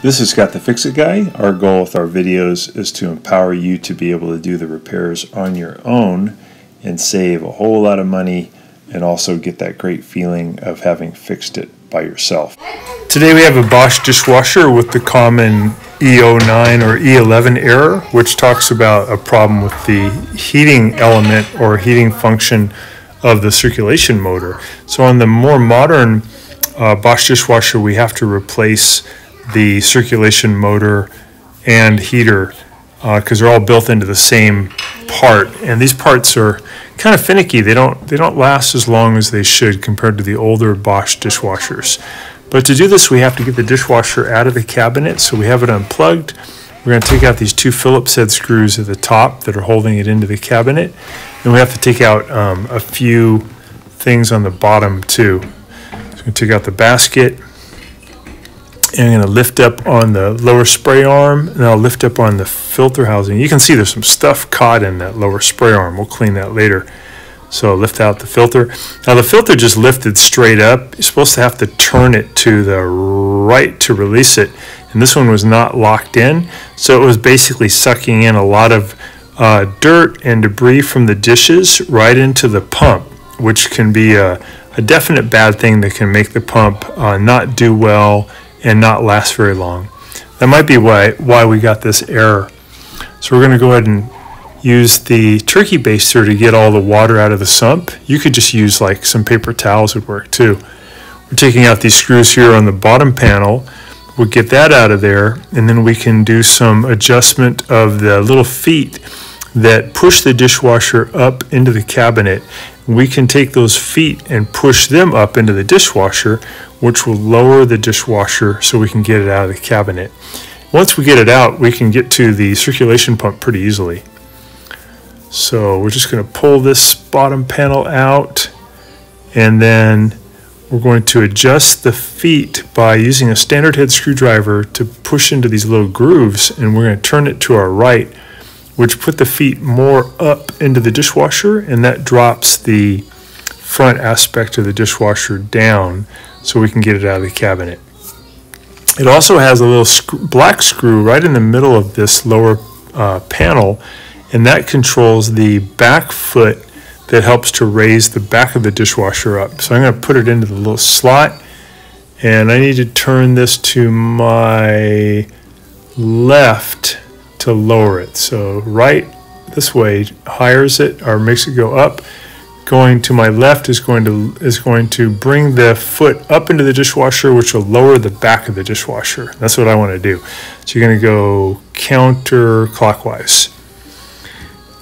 This is Scott the Fix-It Guy. Our goal with our videos is to empower you to be able to do the repairs on your own and save a whole lot of money and also get that great feeling of having fixed it by yourself. Today we have a BOSCH dishwasher with the common E09 or E11 error, which talks about a problem with the heating element or heating function of the circulation motor. So on the more modern BOSCH dishwasher, we have to replace the circulation motor and heater because they're all built into the same part, and these parts are kind of finicky. They don't last as long as they should compared to the older BOSCH dishwashers. But to do this, we have to get the dishwasher out of the cabinet. So we have it unplugged. We're going to take out these two Phillips head screws at the top that are holding it into the cabinet, and we have to take out a few things on the bottom too. So we're going to take out the basket. And I'm going to lift up on the lower spray arm, and I'll lift up on the filter housing. You can see there's some stuff caught in that lower spray arm. We'll clean that later. So I'll lift out the filter. Now the filter just lifted straight up. You're supposed to have to turn it to the right to release it. And this one was not locked in. So it was basically sucking in a lot of dirt and debris from the dishes right into the pump, which can be a definite bad thing that can make the pump not do well and not last very long. That might be why we got this error. So we're going to go ahead and use the turkey baster to get all the water out of the sump. You could just use like some paper towels would work too. We're taking out these screws here on the bottom panel. We'll get that out of there, and then we can do some adjustment of the little feet that push the dishwasher up into the cabinet. We can take those feet and push them up into the dishwasher, which will lower the dishwasher so we can get it out of the cabinet. Once we get it out, we can get to the circulation pump pretty easily. So we're just going to pull this bottom panel out, and then we're going to adjust the feet by using a standard head screwdriver to push into these little grooves, and we're going to turn it to our right, which put the feet more up into the dishwasher, and that drops the front aspect of the dishwasher down so we can get it out of the cabinet. It also has a little black screw right in the middle of this lower panel, and that controls the back foot that helps to raise the back of the dishwasher up. So I'm going to put it into the little slot, and I need to turn this to my left to lower it. So right this way higher it or makes it go up. Going to my left is going to bring the foot up into the dishwasher, which will lower the back of the dishwasher. That's what I want to do. So you're going to go counterclockwise.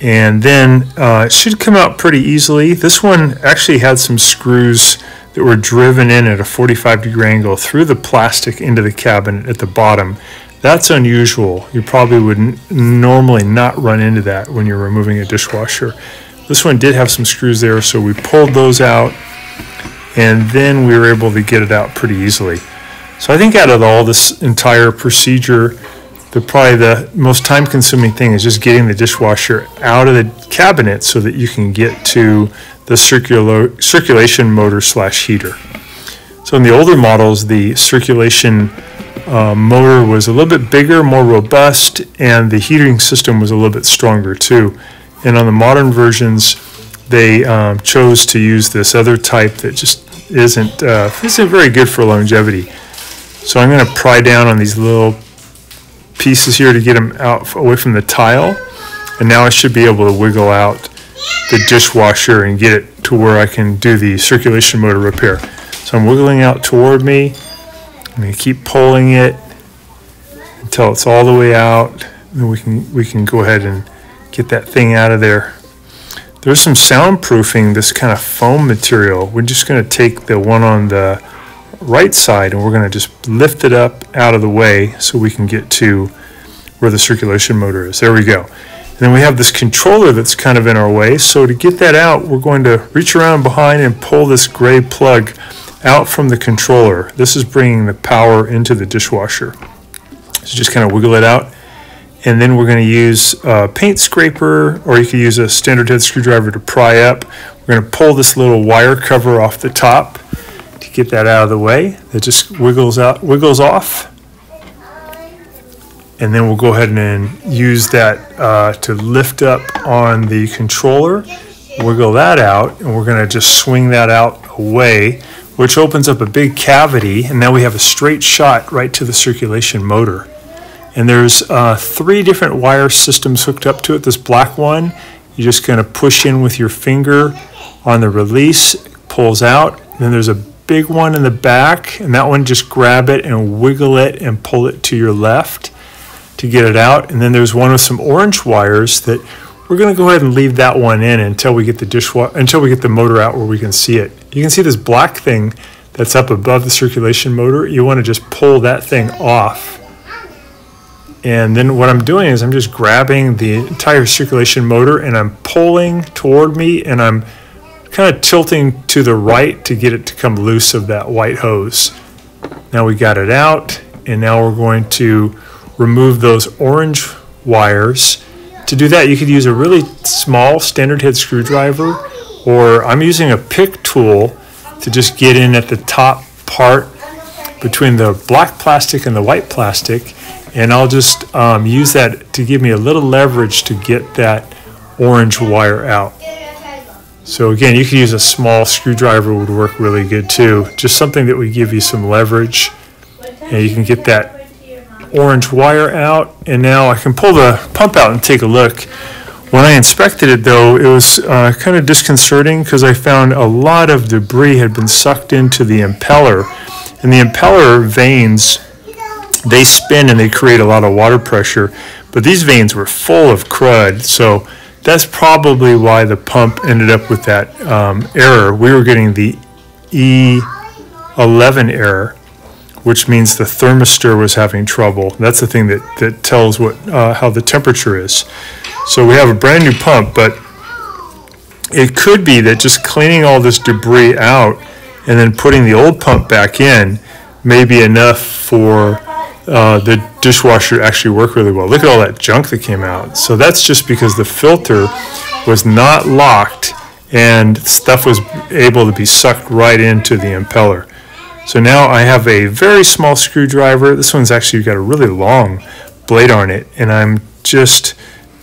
And then it should come out pretty easily. This one actually had some screws that were driven in at a 45-degree angle through the plastic into the cabinet at the bottom. That's unusual. You probably would normally not run into that when you're removing a dishwasher. This one did have some screws there, so we pulled those out, and then we were able to get it out pretty easily. So I think out of all this entire procedure, probably the most time-consuming thing is just getting the dishwasher out of the cabinet so that you can get to the circulation motor / heater. So in the older models, the circulation motor was a little bit bigger, more robust, and the heating system was a little bit stronger too. And on the modern versions, they chose to use this other type that just isn't very good for longevity. So I'm going to pry down on these little pieces here to get them out away from the tile, and now I should be able to wiggle out the dishwasher and get it to where I can do the circulation motor repair. So I'm wiggling out toward me. I'm going to keep pulling it until it's all the way out, and we can go ahead and get that thing out of there. There's some soundproofing this kind of foam material. We're just going to take the one on the right side, and we're going to just lift it up out of the way so we can get to where the circulation motor is. There we go. And then we have this controller that's kind of in our way. So to get that out, we're going to reach around behind and pull this gray plug out from the controller. This is bringing the power into the dishwasher. So just kind of wiggle it out. And then we're going to use a paint scraper, or you could use a standard head screwdriver to pry up. We're going to pull this little wire cover off the top, to get that out of the way. It just wiggles off. And then we'll go ahead and use that to lift up on the controller, wiggle that out, and we're going to just swing that out away, which opens up a big cavity, and now we have a straight shot right to the circulation motor. And there's 3 different wire systems hooked up to it. This black one, you're just going to push in with your finger on the release, it pulls out. Then there's a big one in the back, and that one just grab it and wiggle it and pull it to your left to get it out. And then there's one with some orange wires that we're going to go ahead and leave that one in until we get the motor out where we can see it. You can see this black thing that's up above the circulation motor. You want to just pull that thing off. And then what I'm doing is I'm just grabbing the entire circulation motor and I'm pulling toward me, and I'm kind of tilting to the right to get it to come loose of that white hose. Now we got it out, and now we're going to remove those orange wires. To do that, you could use a really small standard head screwdriver, or I'm using a pick tool to just get in at the top part between the black plastic and the white plastic, and I'll just use that to give me a little leverage to get that orange wire out. So again, you could use a small screwdriver, would work really good too. Just something that would give you some leverage, and you can get that orange wire out. And now I can pull the pump out and take a look. When I inspected it though, it was kind of disconcerting because I found a lot of debris had been sucked into the impeller. And the impeller vanes, they spin and they create a lot of water pressure, but these vanes were full of crud, so that's probably why the pump ended up with that error. We were getting the E11 error, which means the thermistor was having trouble. That's the thing that tells how the temperature is. So we have a brand new pump, but it could be that just cleaning all this debris out and then putting the old pump back in may be enough for the dishwasher to actually work really well. Look at all that junk that came out. So that's just because the filter was not locked and stuff was able to be sucked right into the impeller. So now I have a very small screwdriver. This one's actually got a really long blade on it, and I'm just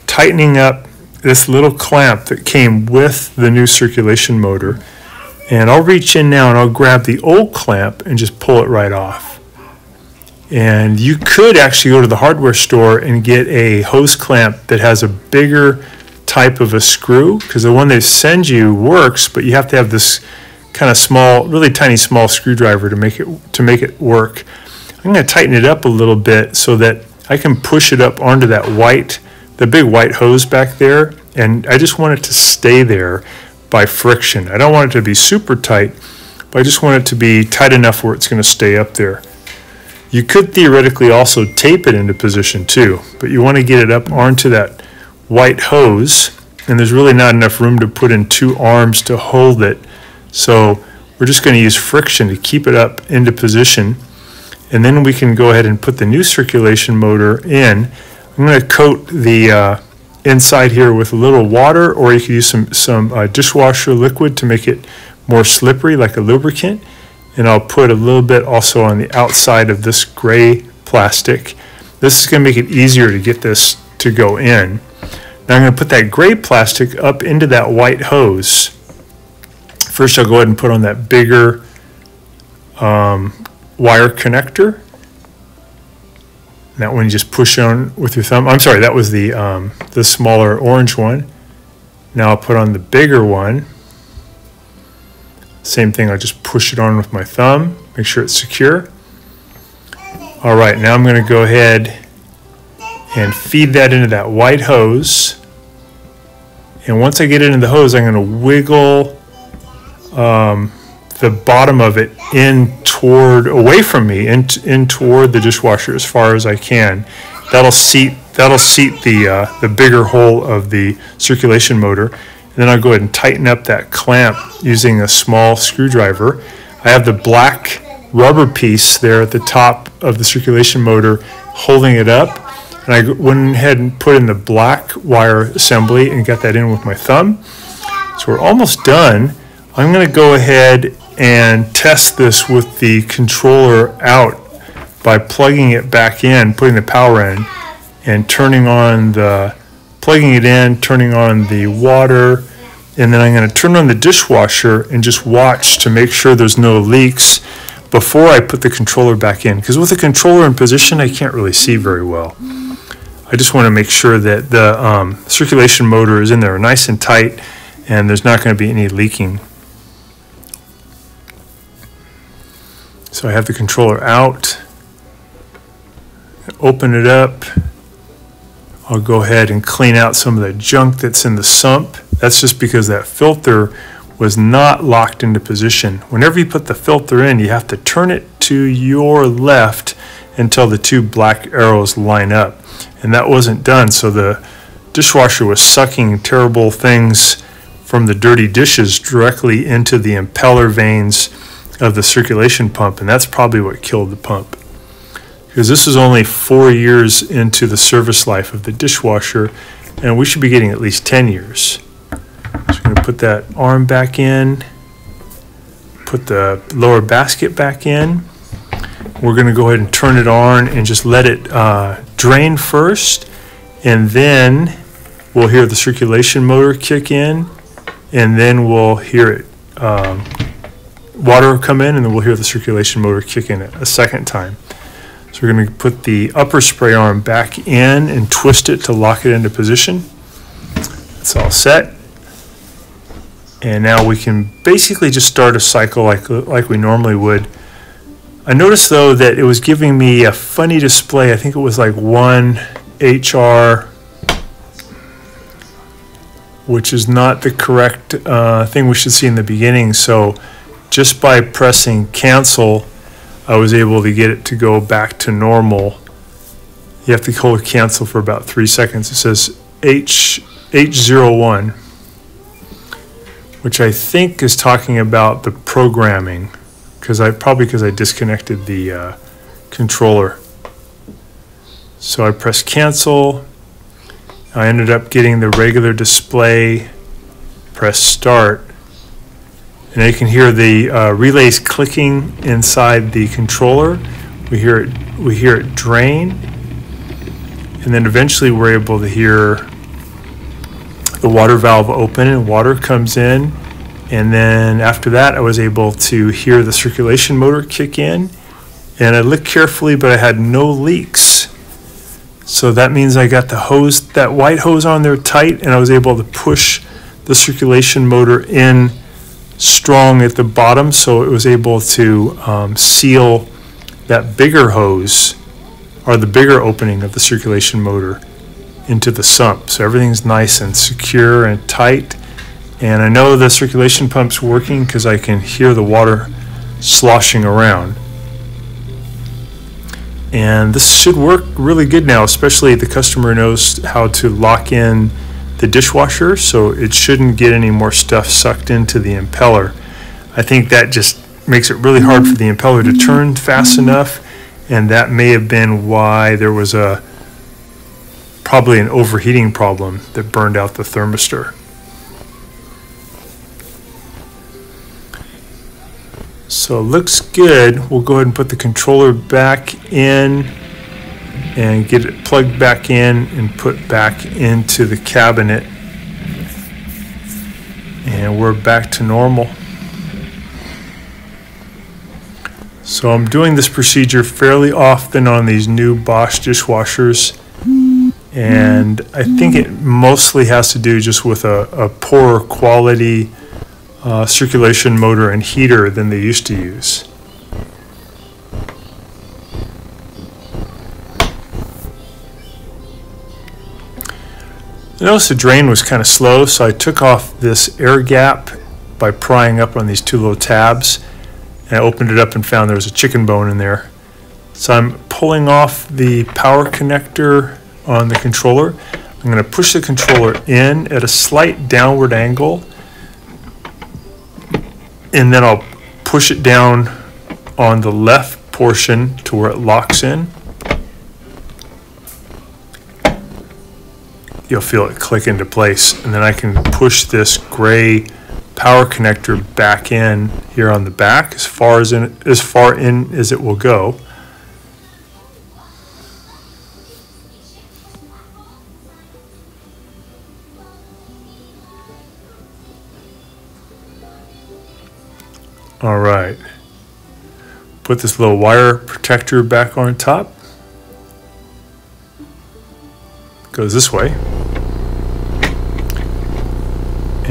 tightening up this little clamp that came with the new circulation motor. And I'll reach in now and I'll grab the old clamp and just pull it right off. And you could actually go to the hardware store and get a hose clamp that has a bigger type of a screw, because the one they send you works, but you have to have this kind of small, really tiny small screwdriver to make it work. I'm going to tighten it up a little bit so that I can push it up onto that the big white hose back there, and I just want it to stay there by friction. I don't want it to be super tight, but I just want it to be tight enough where it's going to stay up there. You could theoretically also tape it into position too, but you want to get it up onto that white hose, and there's really not enough room to put in 2 arms to hold it. So we're just going to use friction to keep it up into position, and then we can go ahead and put the new circulation motor in. I'm going to coat the inside here with a little water, or you could use some dishwasher liquid to make it more slippery, like a lubricant. And I'll put a little bit also on the outside of this gray plastic. This is going to make it easier to get this to go in. Now I'm going to put that gray plastic up into that white hose. First I'll go ahead and put on that bigger wire connector. That one you just push on with your thumb. I'm sorry, that was the smaller orange one. Now I'll put on the bigger one. Same thing, I'll just push it on with my thumb, make sure it's secure. All right, now I'm going to go ahead and feed that into that white hose. And once I get it in the hose, I'm going to wiggle the bottom of it away from me, in toward the dishwasher as far as I can. That'll seat the bigger hole of the circulation motor. And then I'll go ahead and tighten up that clamp using a small screwdriver. I have the black rubber piece there at the top of the circulation motor holding it up. And I went ahead and put in the black wire assembly and got that in with my thumb. So we're almost done. I'm going to go ahead and test this with the controller out by plugging it back in, putting the power in, and turning on plugging it in, turning on the water, and then I'm going to turn on the dishwasher and just watch to make sure there's no leaks before I put the controller back in. Because with the controller in position, I can't really see very well. I just want to make sure that the circulation motor is in there nice and tight and there's not going to be any leaking. So I have the controller out, open it up. I'll go ahead and clean out some of the junk that's in the sump. That's just because that filter was not locked into position. Whenever you put the filter in, you have to turn it to your left until the two black arrows line up. And that wasn't done, so the dishwasher was sucking terrible things from the dirty dishes directly into the impeller vanes of the circulation pump, and that's probably what killed the pump. Because this is only 4 years into the service life of the dishwasher, and we should be getting at least 10 years. So we're going to put that arm back in, put the lower basket back in. We're going to go ahead and turn it on and just let it drain first, and then we'll hear the circulation motor kick in, and then we'll hear it water come in, and then we'll hear the circulation motor kick in a second time. So we're going to put the upper spray arm back in and twist it to lock it into position. It's all set. And now we can basically just start a cycle like we normally would. I noticed though that it was giving me a funny display. I think it was like 1HR, which is not the correct thing we should see in the beginning. So just by pressing cancel, I was able to get it to go back to normal. You have to hold cancel for about 3 seconds. It says H01, which I think is talking about the programming, because I disconnected the controller. So I pressed cancel. I ended up getting the regular display. Press start. And you can hear the relays clicking inside the controller. We hear it drain, and then eventually we're able to hear the water valve open and water comes in. And then after that, I was able to hear the circulation motor kick in. And I looked carefully, but I had no leaks. So that means I got the hose, that white hose on there tight, and I was able to push the circulation motor in strong at the bottom, so it was able to seal that bigger hose, or the bigger opening of the circulation motor, into the sump. So everything's nice and secure and tight. And I know the circulation pump's working because I can hear the water sloshing around. And this should work really good now, especially the customer knows how to lock in the dishwasher, so it shouldn't get any more stuff sucked into the impeller. I think that just makes it really hard for the impeller to turn fast enough, and that may have been why there was probably an overheating problem that burned out the thermistor. So it looks good. We'll go ahead and put the controller back in and get it plugged back in and put back into the cabinet, and we're back to normal. So I'm doing this procedure fairly often on these new BOSCH dishwashers, and I think it mostly has to do just with a poorer quality circulation motor and heater than they used to use. I noticed the drain was kind of slow, so I took off this air gap by prying up on these two little tabs, and I opened it up and found there was a chicken bone in there. So I'm pulling off the power connector on the controller. I'm going to push the controller in at a slight downward angle, and then I'll push it down on the left portion to where it locks in. You'll feel it click into place, and then I can push this gray power connector back in here on the back, as far in as it will go. All right, put this little wire protector back on top. Goes this way.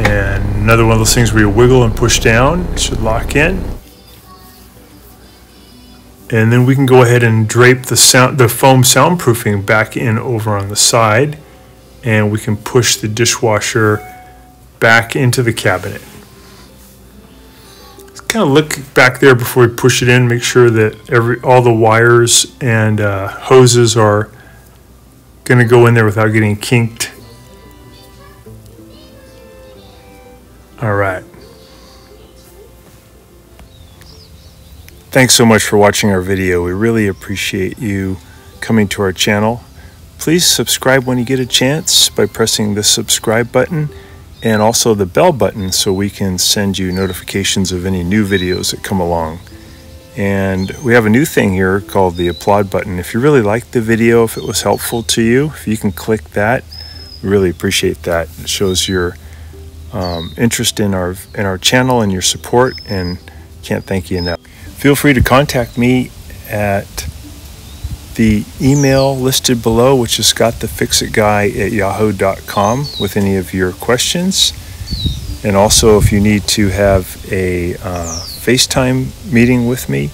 And another one of those things where you wiggle and push down, it should lock in. And then we can go ahead and drape the foam soundproofing back in over on the side, and we can push the dishwasher back into the cabinet. Let's kind of look back there before we push it in, make sure that all the wires and hoses are going to go in there without getting kinked. All right. Thanks so much for watching our video. We really appreciate you coming to our channel. Please subscribe when you get a chance by pressing the subscribe button and also the bell button so we can send you notifications of any new videos that come along. And we have a new thing here called the applaud button. If you really liked the video, if it was helpful to you, if you can click that, we really appreciate that. It shows your interest in our channel and your support, and can't thank you enough. Feel free to contact me at the email listed below, which is scottthefixitguy@yahoo.com, with any of your questions. And also, if you need to have a FaceTime meeting with me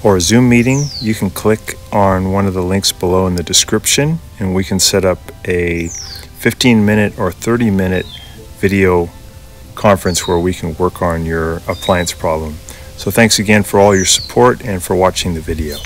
or a Zoom meeting, you can click on one of the links below in the description, and we can set up a 15-minute or 30-minute video conference where we can work on your appliance problem. So thanks again for all your support and for watching the video.